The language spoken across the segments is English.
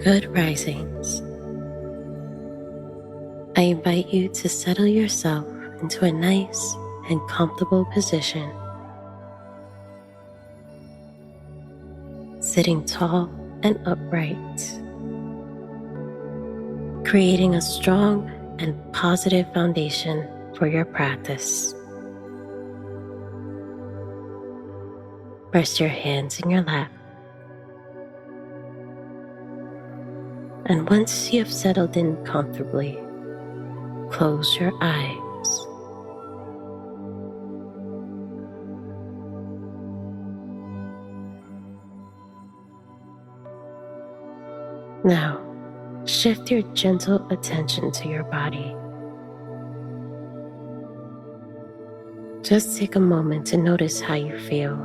Good risings. I invite you to settle yourself into a nice and comfortable position, sitting tall and upright, creating a strong and positive foundation for your practice. Rest your hands in your lap. And once you have settled in comfortably, close your eyes. Now, shift your gentle attention to your body. Just take a moment to notice how you feel.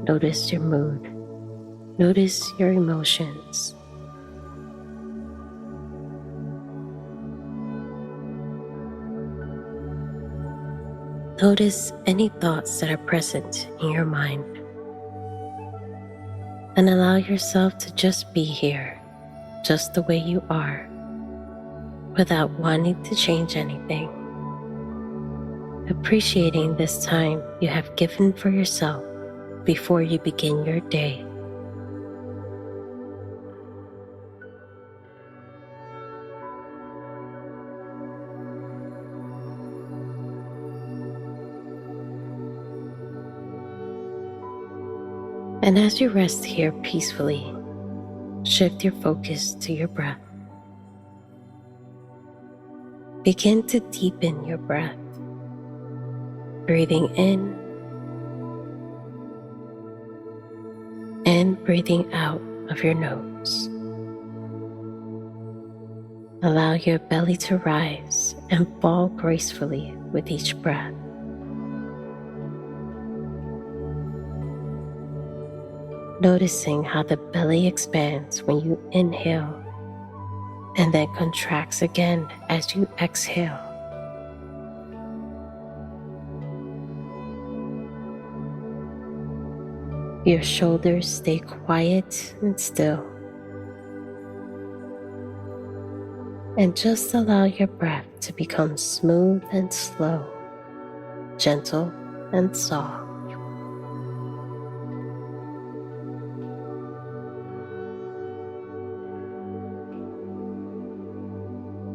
Notice your mood. Notice your emotions. Notice any thoughts that are present in your mind. And allow yourself to just be here, just the way you are, without wanting to change anything. Appreciating this time you have given for yourself before you begin your day. And as you rest here peacefully, shift your focus to your breath. Begin to deepen your breath, breathing in and breathing out of your nose. Allow your belly to rise and fall gracefully with each breath. Noticing how the belly expands when you inhale and then contracts again as you exhale. Your shoulders stay quiet and still. And just allow your breath to become smooth and slow, gentle and soft.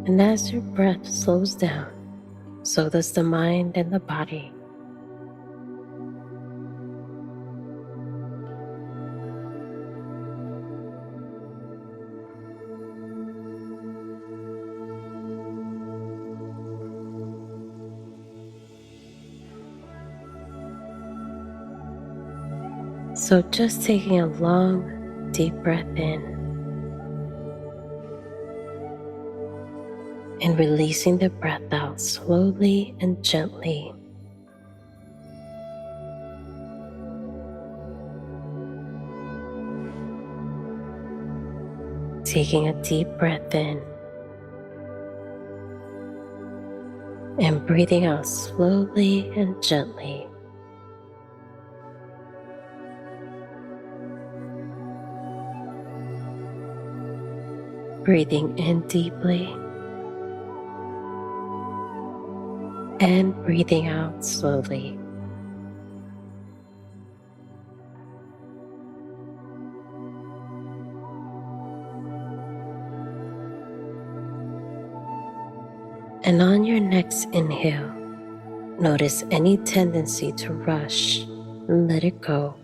And as your breath slows down, so does the mind and the body. So just taking a long, deep breath in and releasing the breath out slowly and gently. Taking a deep breath in and breathing out slowly and gently. Breathing in deeply and breathing out slowly. And on your next inhale, notice any tendency to rush and let it go.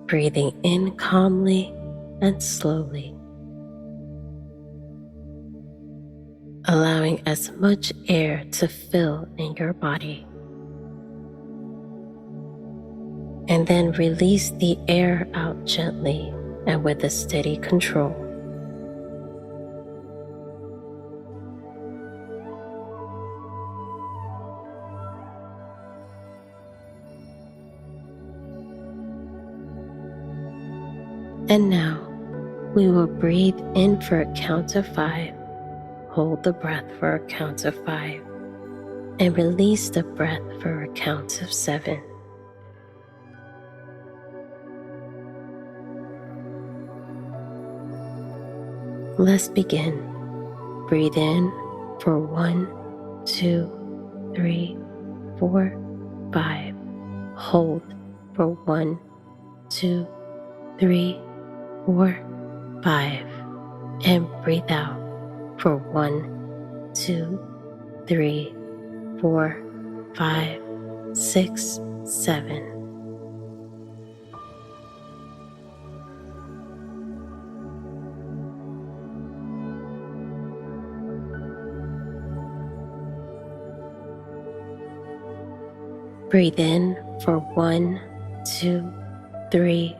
Breathing in calmly and slowly, allowing as much air to fill in your body. And then release the air out gently and with a steady control. And now we will breathe in for a count of 5. Hold the breath for a count of 5 and release the breath for a count of 7. Let's begin. Breathe in for 1, 2, 3, 4, 5. Hold for 1, 2, 3, 4, 5. And breathe out for 1, 2, 3, 4, 5, 6, 7. Breathe in for 1, 2, 3,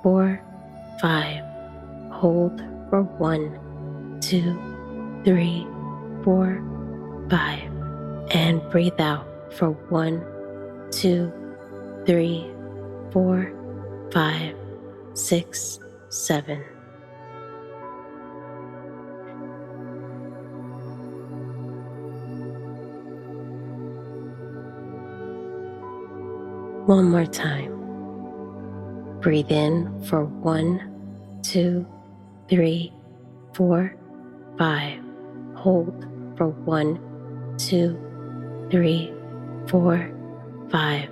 4, 5. Hold for 1, 2, 3, 4, 5. And breathe out for 1, 2, 3, 4, 5, 6, 7. One more time. Breathe in for 1, 2, 3, 4, 5. Hold for 1, 2, 3, 4, 5.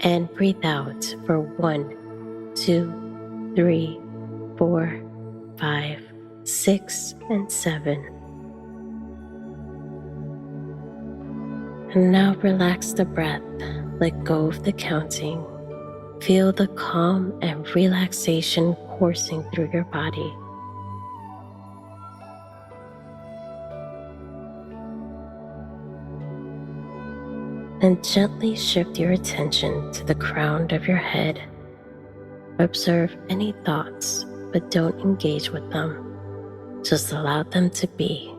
And breathe out for 1, 2, 3, 4, 5, 6, and 7. And now relax the breath. Let go of the counting. Feel the calm and relaxation coursing through your body. And gently shift your attention to the crown of your head. Observe any thoughts, but don't engage with them. Just allow them to be.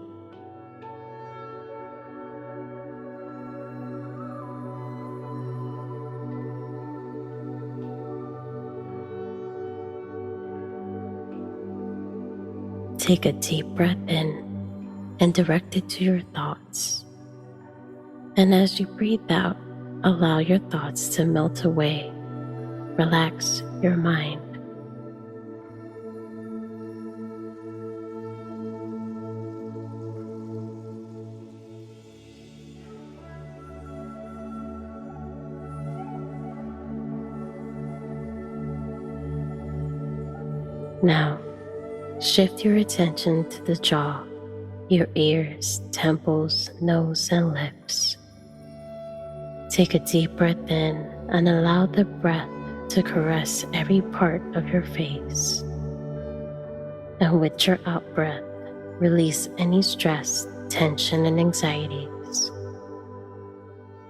Take a deep breath in and direct it to your thoughts. And as you breathe out, allow your thoughts to melt away. Relax your mind. Now, shift your attention to the jaw, your ears, temples, nose, and lips. Take a deep breath in and allow the breath to caress every part of your face. And with your out-breath, release any stress, tension, and anxieties.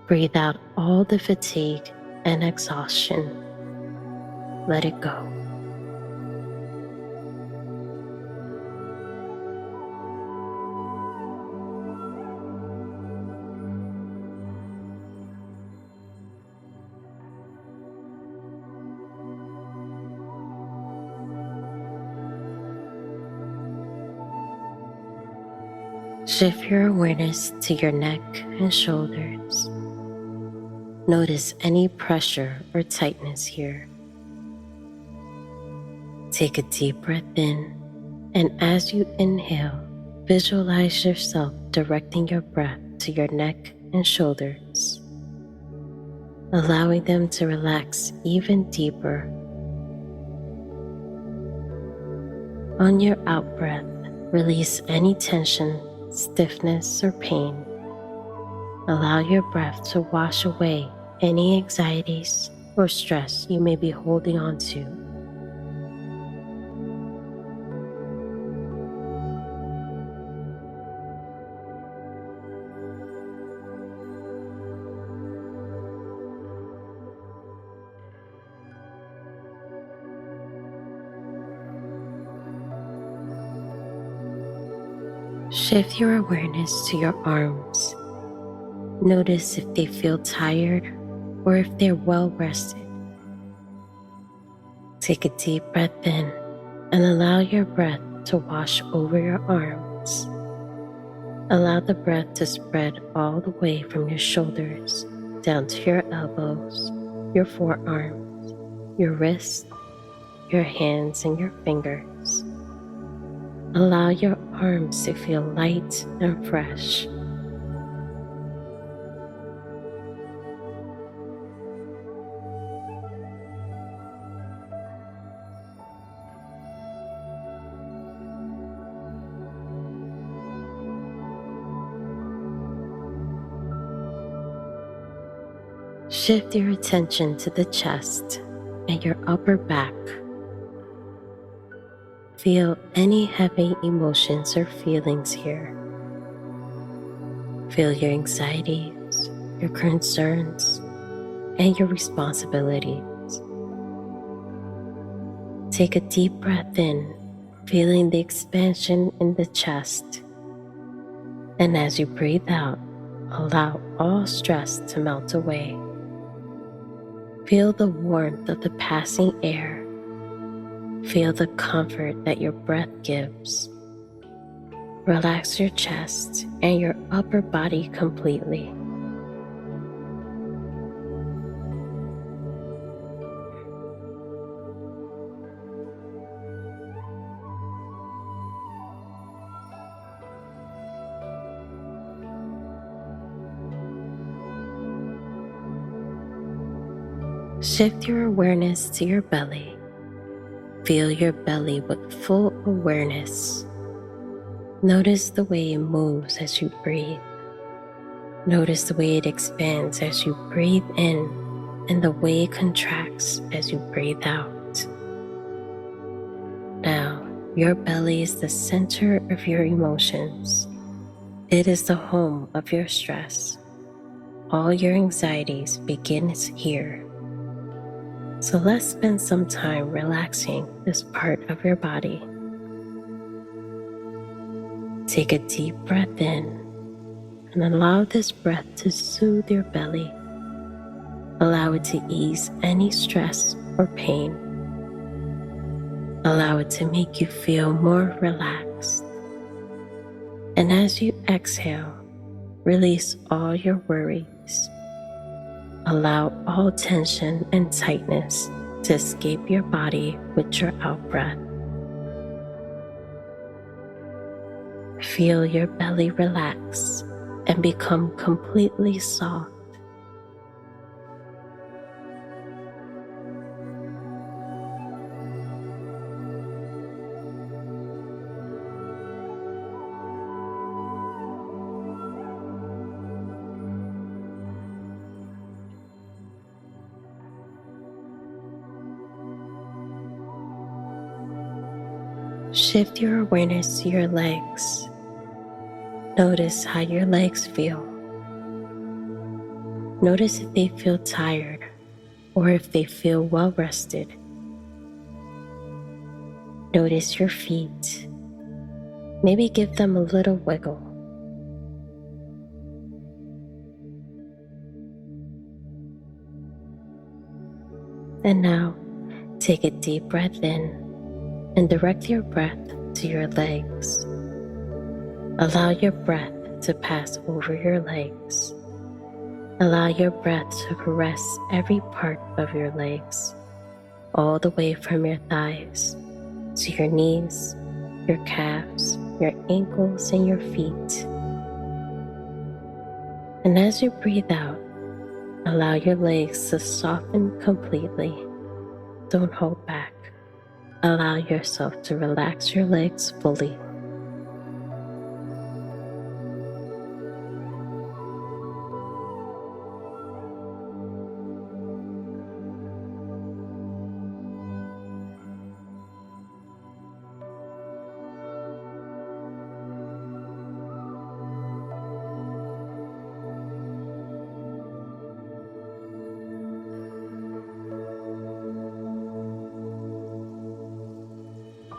Breathe out all the fatigue and exhaustion. Let it go. Shift your awareness to your neck and shoulders. Notice any pressure or tightness here. Take a deep breath in, and as you inhale, visualize yourself directing your breath to your neck and shoulders, allowing them to relax even deeper. On your out-breath, release any tension, stiffness, or pain. Allow your breath to wash away any anxieties or stress you may be holding on to. Shift your awareness to your arms. Notice if they feel tired or if they're well rested. Take a deep breath in and allow your breath to wash over your arms. Allow the breath to spread all the way from your shoulders down to your elbows, your forearms, your wrists, your hands, and your fingers. Allow your arms to feel light and fresh. Shift your attention to the chest and your upper back. Feel any heavy emotions or feelings here. Feel your anxieties, your concerns, and your responsibilities. Take a deep breath in, feeling the expansion in the chest. And as you breathe out, allow all stress to melt away. Feel the warmth of the passing air. Feel the comfort that your breath gives. Relax your chest and your upper body completely. Shift your awareness to your belly. Feel your belly with full awareness. Notice the way it moves as you breathe. Notice the way it expands as you breathe in and the way it contracts as you breathe out. Now, your belly is the center of your emotions. It is the home of your stress. All your anxieties begins here. So let's spend some time relaxing this part of your body. Take a deep breath in and allow this breath to soothe your belly. Allow it to ease any stress or pain. Allow it to make you feel more relaxed. And as you exhale, release all your worries. Allow all tension and tightness to escape your body with your out-breath. Feel your belly relax and become completely soft. Shift your awareness to your legs. Notice how your legs feel. Notice if they feel tired or if they feel well rested. Notice your feet. Maybe give them a little wiggle. And now, take a deep breath in and direct your breath to your legs. Allow your breath to pass over your legs. Allow your breath to caress every part of your legs, all the way from your thighs to your knees, your calves, your ankles, and your feet. And as you breathe out, allow your legs to soften completely. Don't hold back. Allow yourself to relax your legs fully.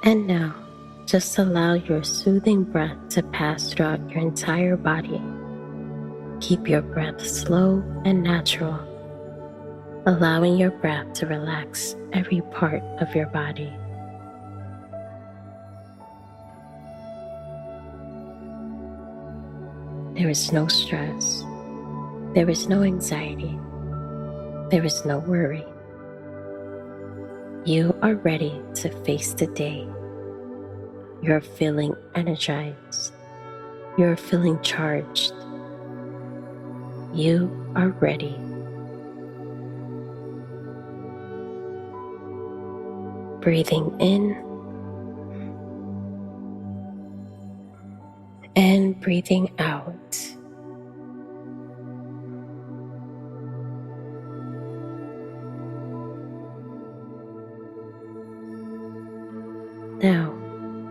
And now, just allow your soothing breath to pass throughout your entire body. Keep your breath slow and natural, allowing your breath to relax every part of your body. There is no stress. There is no anxiety. There is no worry. You are ready to face the day. You're feeling energized. You're feeling charged. You are ready. Breathing in and breathing out. Now,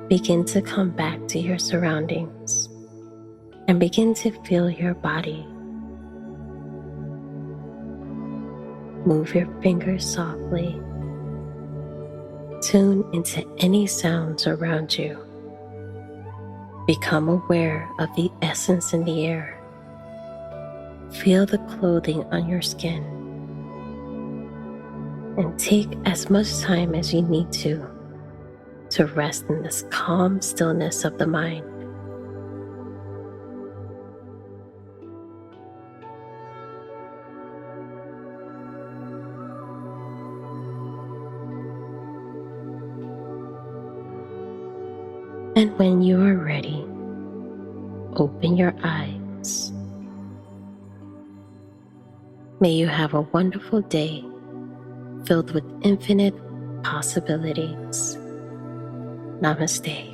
begin to come back to your surroundings and begin to feel your body. Move your fingers softly. Tune into any sounds around you. Become aware of the essence in the air. Feel the clothing on your skin. And take as much time as you need to rest in this calm stillness of the mind. And when you are ready, open your eyes. May you have a wonderful day filled with infinite possibilities. Namaste.